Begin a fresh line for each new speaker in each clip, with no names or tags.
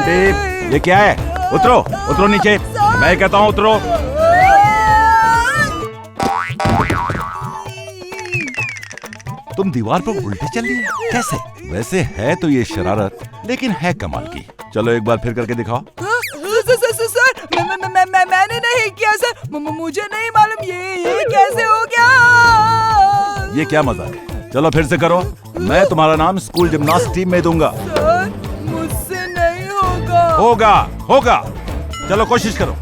बंटी, ये क्या है? उतरो, उतरो नीचे। मैं कहता हूँ उतरो। तुम दीवार पर उल्टे चल रही है, कैसे? वैसे है तो ये शरारत, लेकिन है कमाल की। चलो एक बार फिर करके दिखाओ।
सर, मैंने नहीं किया सर, मुझे नहीं मालूम ये कैसे हो गया।
ये क्या मजाक है? चलो फिर से करो। मैं तुम्हारा नाम स्कूल जिम्नास्ट टीम में दूंगा।
सर, मुझसे नहीं होगा।
होगा, होगा। चलो कोशिश करो।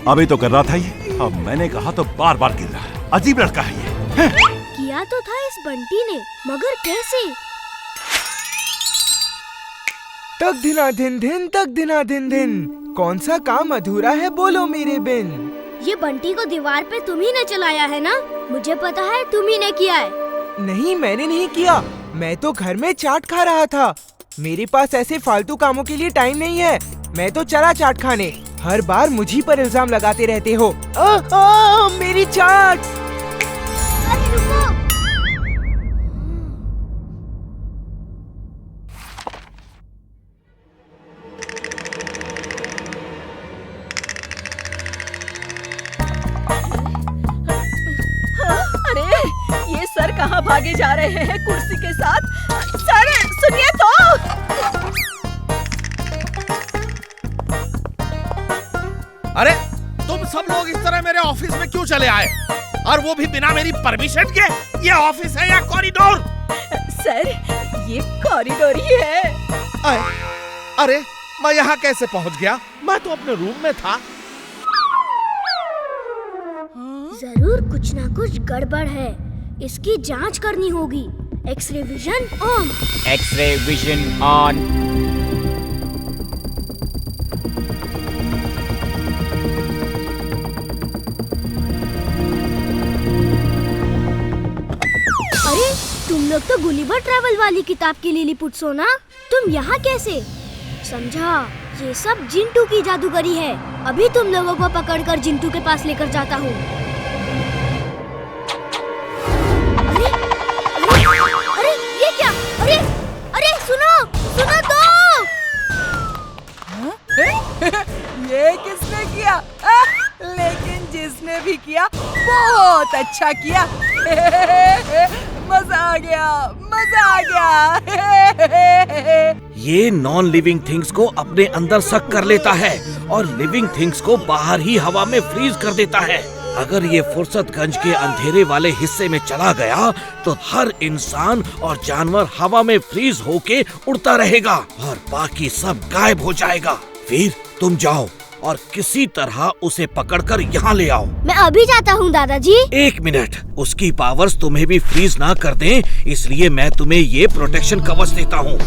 अभी तो कर रहा था ये, अब मैंने कहा तो बार बार गिर रहा है। अजीब लड़का है ये।
किया तो था इस बंटी ने, मगर कैसे?
तक दिना दिन दिन, तक दिना दिन दिन, कौन सा काम अधूरा है बोलो मेरे बिन।
ये बंटी को दीवार पे तुम ही ने चलाया है ना? मुझे पता है तुम ही ने किया है।
नहीं, मैंने नहीं किया। मैं तो घर में चाट खा रहा था। मेरे पास ऐसे फालतू कामों के लिए टाइम नहीं है। मैं तो चला चाट खाने। हर बार मुझी पर इल्जाम लगाते रहते हो। मेरी चाट।
अरे रुको।
अरे ये सर कहाँ भागे जा रहे हैं कुर्सी के साथ? सर सुनिए तो।
अरे तुम सब लोग इस तरह मेरे ऑफिस में क्यों चले आए? और वो भी बिना मेरी परमिशन के? ये ऑफिस है या कॉरिडोर?
सर ये कॉरिडोर ही है।
अरे मैं यहाँ कैसे पहुँच गया? मैं तो अपने रूम में था।
जरूर कुछ ना कुछ गड़बड़ है। इसकी जांच करनी होगी। X-ray vision on.
X-ray vision on.
अरे तुम लोग तो गुलिवर ट्रैवल वाली किताब की लिलीपुट हो ना? तुम यहाँ कैसे? समझा, ये सब जिंटू की जादूगरी है। अभी तुम लोगों को पकड़कर जिंटू के पास लेकर जाता हूँ। अरे ये क्या? अरे अरे सुनो, सुनो तो।
ये किसने किया? लेकिन जिसने भी किया बहुत अच्छा किया। मजा आ गया, मजा आ गया।
ये नॉन लिविंग थिंग्स को अपने अंदर सक कर लेता है और लिविंग थिंग्स को बाहर ही हवा में फ्रीज कर देता है। अगर ये फुर्सतगंज के अंधेरे वाले हिस्से में चला गया तो हर इंसान और जानवर हवा में फ्रीज होके उड़ता रहेगा और बाकी सब गायब हो जाएगा। फिर तुम जाओ और किसी तरह उसे पकड़कर यहाँ ले आओ।
मैं अभी जाता हूँ दादाजी।
एक मिनट, उसकी पावर्स तुम्हें भी फ्रीज ना कर दें, इसलिए मैं तुम्हें ये प्रोटेक्शन कवच देता हूँ।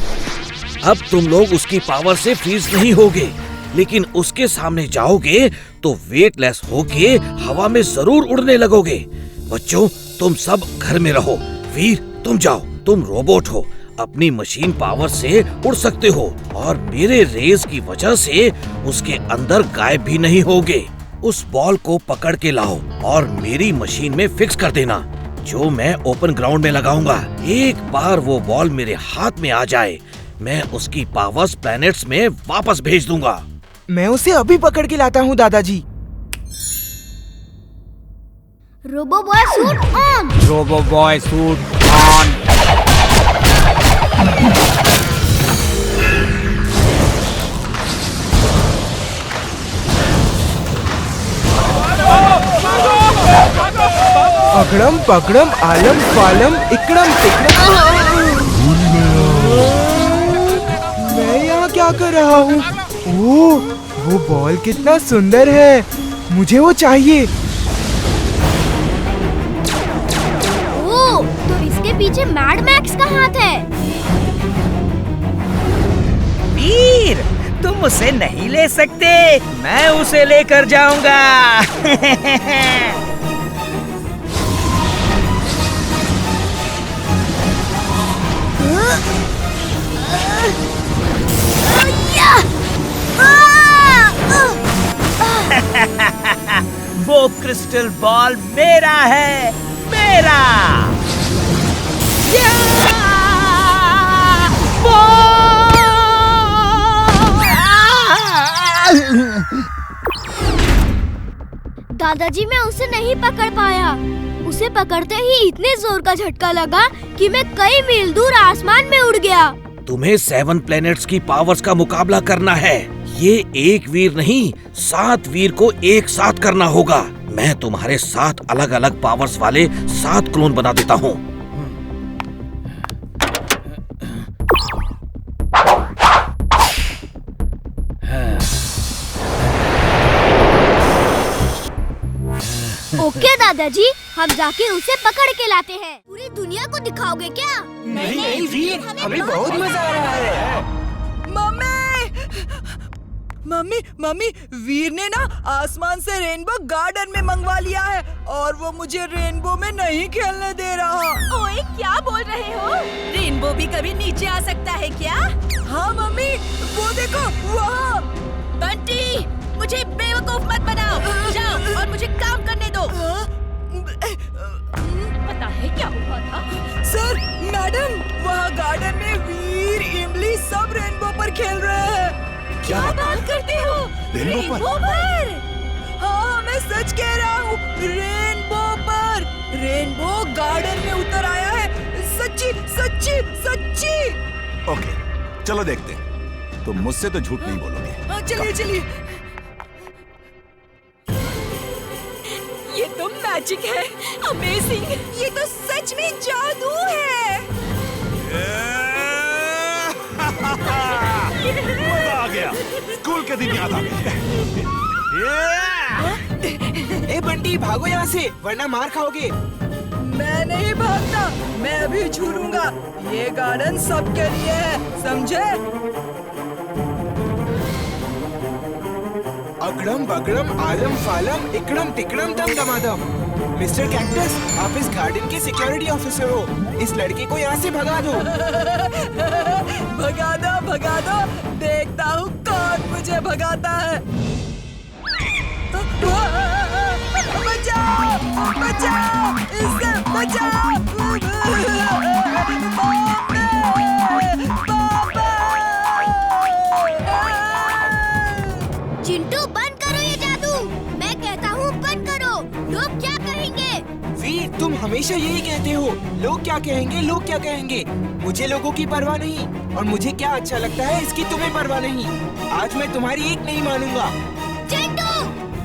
अब तुम लोग उसकी पावर से फ्रीज नहीं होगे, लेकिन उसके सामने जाओगे तो वेटलेस होके हवा में जरूर उड़ने लगोगे। बच्चों तुम सब घर में रहो। वीर तुम जाओ, तुम रोबोट हो, अपनी मशीन पावर से उड़ सकते हो और मेरे रेज की वजह से उसके अंदर गायब भी नहीं होगे। उस बॉल को पकड़ के लाओ और मेरी मशीन में फिक्स कर देना, जो मैं ओपन ग्राउंड में लगाऊंगा। एक बार वो बॉल मेरे हाथ में आ जाए, मैं उसकी पावर्स प्लैनेट्स में वापस भेज दूंगा।
मैं उसे अभी पकड़ के लाता हूँ दादाजी।
Robo boy suit on.
Robo boy suit on.
अगड़म पगड़म आलम फालम इकड़म तिकड़म। मैं यहाँ क्या कर रहा हूँ? ओह, वो बॉल कितना सुंदर है, मुझे वो चाहिए।
ओह, तो इसके पीछे मैड मैक्स का हाथ है।
वीर तुम उसे नहीं ले सकते, मैं उसे लेकर जाऊंगा। वो क्रिस्टल बॉल मेरा है, मेरा।
दादाजी मैं उसे नहीं पकड़ पाया। उसे पकड़ते ही इतने जोर का झटका लगा कि मैं कई मील दूर आसमान में उड़ गया।
तुम्हें 7 प्लैनेट्स की पावर्स का मुकाबला करना है। ये एक वीर नहीं, 7 वीर को एक साथ करना होगा। मैं तुम्हारे 7 अलग अलग पावर्स वाले 7 क्लोन बना देता हूँ।
ओके दादाजी, हम जाके उसे पकड़ के लाते हैं। पूरी दुनिया को दिखाओगे क्या?
नहीं वीर, हमें बहुत मजा आ रहा है।
मम्मी मम्मी, वीर ने ना आसमान से रेनबो गार्डन में मंगवा लिया है और वो मुझे रेनबो में नहीं खेलने दे रहा।
ओए क्या बोल रहे हो? रेनबो भी कभी नीचे आ सकता है क्या?
हाँ मम्मी, वो देखो वहाँ।
बंटी, मुझे बेवकूफ मत बनाओ। जाओ और मुझे काम करने दो। पता है क्या हुआ था?
सर, मैडम, वहाँ गार्डन में वीर, इमली सब रेनबो पर खेल रहे हैं।
क्या बात करते हो? रेनबो पर?
हाँ, मैं सच कह रहा हूँ, रेनबो पर। रेनबो गार्डन में उतर आया है। सच्ची सच्ची सच्ची।
ओके, चलो देखते हैं। तुम मुझसे तो झूठ नहीं बोलोगे।
हाँ, चलिए चलिए।
ये तो मैजिक है, अमेजिंग। ये तो सच में जादू है।
मजा आ गया, स्कूल के दिन याद आ गए।
ए बंटी, भागो यहाँ से वरना मार खाओगे।
मैं नहीं भागता, मैं अभी झूलूंगा। ये गार्डन सबके लिए है, समझे?
अगड़म बगड़म आलम फालम इकड़म तिकड़म दम दमादम। मिस्टर कैक्टस, आप इस गार्डन के सिक्योरिटी ऑफिसर हो। इस लड़के को यहाँ से भगा दो।
भगा दो, देखता हूँ कौन मुझे भगाता है। बचाओ, बचाओ, इससे बचाओ।
चिंटू, बंद करो ये जादू। मैं कहता हूँ बंद करो। लोग क्या कहेंगे?
वीर, तुम हमेशा यही कहते हो, लोग क्या कहेंगे, लोग क्या कहेंगे। मुझे लोगों की परवाह नहीं, और मुझे क्या अच्छा लगता है इसकी तुम्हें परवाह नहीं। आज मैं तुम्हारी एक नहीं मानूंगा।
चिंटू,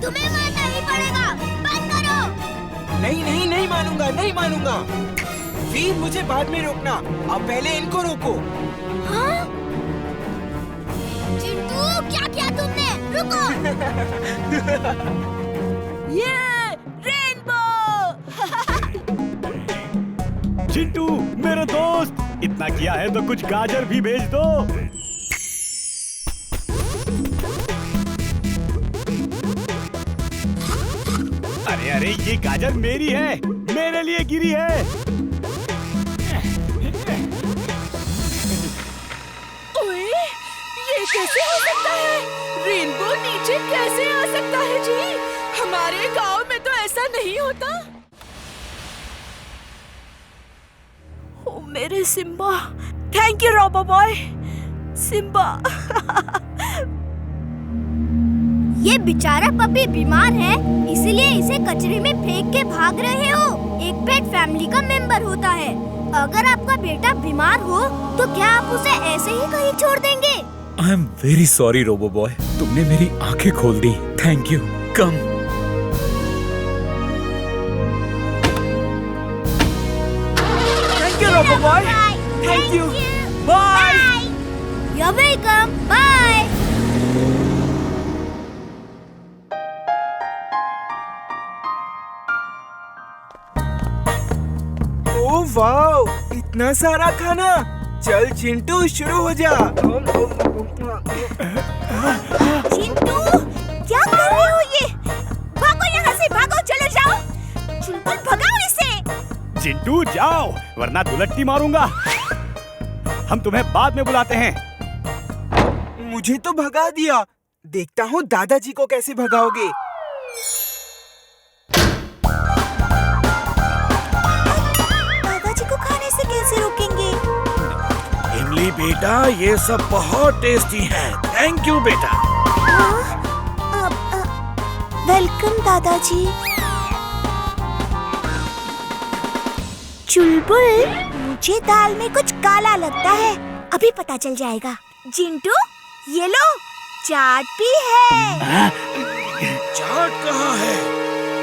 तुम्हें मानना ही पड़ेगा। बंद करो।
नहीं नहीं नहीं मानूंगा, नहीं मानूंगा। वीर, मुझे बाद में रोकना, अब पहले इनको रोको।
हाँ? चिंटू, क्या किया तुमने? रुको।
ये रेनबो।
चिंटू मेरे दोस्त, इतना किया है तो कुछ गाजर भी भेज दो। अरे अरे, ये गाजर मेरी है, मेरे लिए गिरी है।
ओए, ये कैसे हो सकता है? रेनबो नीचे कैसे आ सकता है जी? हमारे गांव में तो ऐसा नहीं होता। ओ मेरे Simba, thank you robo boy. Simba.
ये बेचारा पपी बीमार है, इसलिए इसे कचरे में फेंक के भाग रहे हो। एक पेट फैमिली का मेंबर होता है। अगर आपका बेटा बीमार हो तो क्या आप उसे ऐसे ही कहीं छोड़ देंगे?
I am very sorry robo boy, तुमने मेरी आंखें खोल दी। Thank you. Come.
Thank you robo boy. Thank you. Bye.
You are welcome. Bye.
Oh wow, इतना सारा खाना। चल चिंटू, शुरू हो जा।
चिंटू, क्या कर रहे हो ये? भागो यहाँ से, भागो, चले जाओ। चुलबुल, भगाओ इसे।
चिंटू जाओ, वरना दुलट्टी मारूंगा। हम तुम्हें बाद में बुलाते हैं।
मुझे तो भगा दिया, देखता हूँ दादाजी को कैसे भगाओगे।
बेटा ये सब बहुत टेस्टी है। थैंक यू बेटा।
वेलकम दादाजी। चुलबुल, मुझे दाल में कुछ काला लगता है, अभी पता चल जाएगा। जिंटू, ये लो, चाट भी है।
चाट कहाँ है?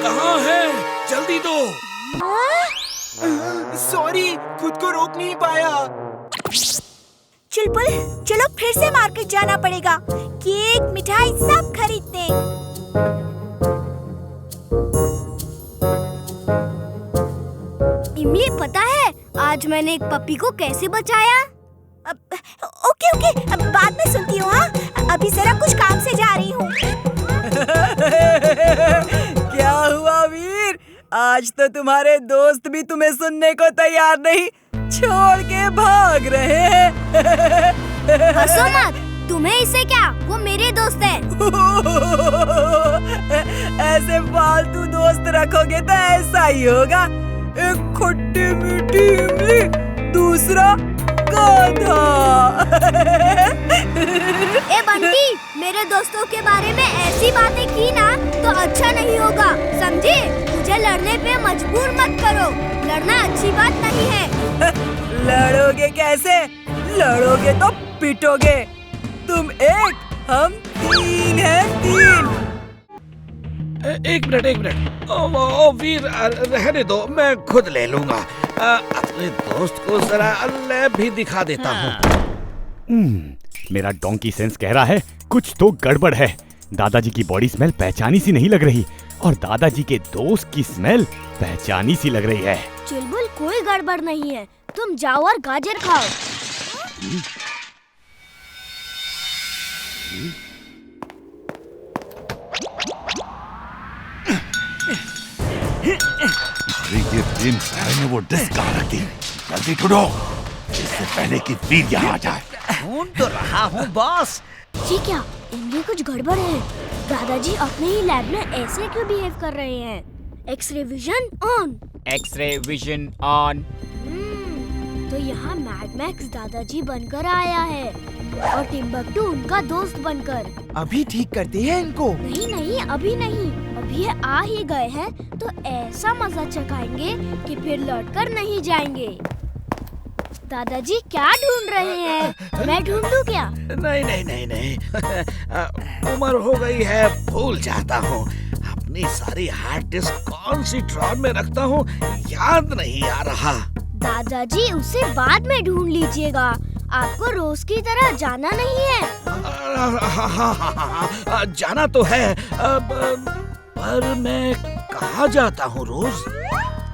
कहाँ है? जल्दी दो।
सॉरी, खुद को रोक नहीं पाया।
चुलबुल, चलो फिर से मार्केट जाना पड़ेगा। केक, मिठाई सब खरीदते। इमली, पता है आज मैंने एक पपी को कैसे बचाया? ओके, बाद में सुनती हूँ। हाँ, अभी जरा कुछ काम से जा रही हूँ।
क्या हुआ वीर? आज तो तुम्हारे दोस्त भी तुम्हें सुनने को तैयार नहीं, छोड़ के भाग रहे हैं।
हंसो मत, तुम्हें इससे क्या, वो मेरे दोस्त है।
ऐसे फालतू दोस्त रखोगे तो ऐसा ही होगा। एक खट्टी मीठी इमली, दूसरा गाधा।
ए बंटी, मेरे दोस्तों के बारे में ऐसी बातें की ना तो अच्छा नहीं होगा, समझे? मुझे लड़ने पे मजबूर मत करो, लड़ना अच्छी बात नहीं है।
लड़ोगे कैसे? लड़ोगे तो पिटोगे। तुम एक, हम तीन हैं, तीन।
एक मिनट। ओ वीर, रहने दो, मैं खुद ले लूंगा। अपने दोस्त को जरा लैब भी दिखा देता हूँ।
मेरा डोंकी सेंस कह रहा है कुछ तो गड़बड़ है। दादाजी की बॉडी स्मेल पहचानी सी नहीं लग रही और दादाजी के दोस्त की स्मेल पहचानी सी लग रही है।
चुलबुल, कोई गड़बड़ नहीं है, तुम जाओ और गाजर खाओ।
ये दिन ने वो डिस्क कहाँ रख दी? जल्दी ढूंढो, इससे पहले कि वीर यहाँ आ जाए।
ढूंढ तो रहा हूँ बॉस।
जी क्या, इनमें कुछ गड़बड़ है। दादाजी अपने ही लैब में ऐसे क्यों बिहेव कर रहे हैं? X-ray vision on.
X-ray vision on.
तो यहाँ मैड मैक्स दादाजी बनकर आया है और टिम्बकटू उनका दोस्त बनकर।
अभी ठीक करते हैं इनको।
नहीं, अभी नहीं, अभी ये आ ही गए हैं तो ऐसा मजा चखाएंगे कि फिर लौटकर नहीं जाएंगे। दादाजी क्या ढूंढ रहे हैं? मैं ढूंढूं क्या?
नहीं। उम्र हो गई है, भूल जाता हूँ। अपनी सारी हार्ड डिस्क कौन सी ड्रॉर में रखता हूँ याद नहीं आ रहा।
दादाजी उसे बाद में ढूंढ लीजिएगा, आपको रोज की तरह जाना नहीं है।
हाँ, जाना तो है, पर मैं कहाँ जाता हूँ रोज?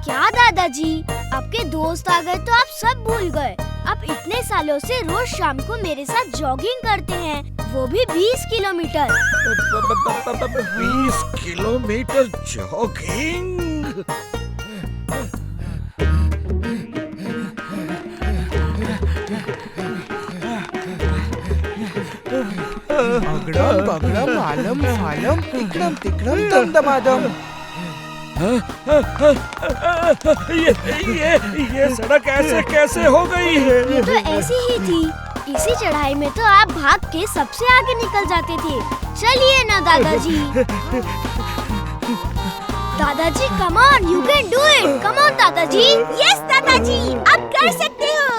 क्या दादाजी, आपके दोस्त आ गए तो आप सब भूल गए। आप इतने सालों से रोज शाम को मेरे साथ जॉगिंग करते हैं, वो भी 20 किलोमीटर।
20 kilometre jogging?
अगड़म बगड़म आलम फालम तिकड़म तिकड़म दम दमादम।
ये सड़क ऐसे कैसे हो गई है?
ये तो ऐसी ही थी, इसी चढ़ाई में तो आप भाग के सबसे आगे निकल जाते थे। चलिए ना दादाजी। दादाजी come on, you can do it. Come on दादाजी। यस दादाजी, आप कर सकते हो।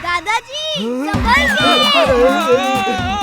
दादाजी संभल के।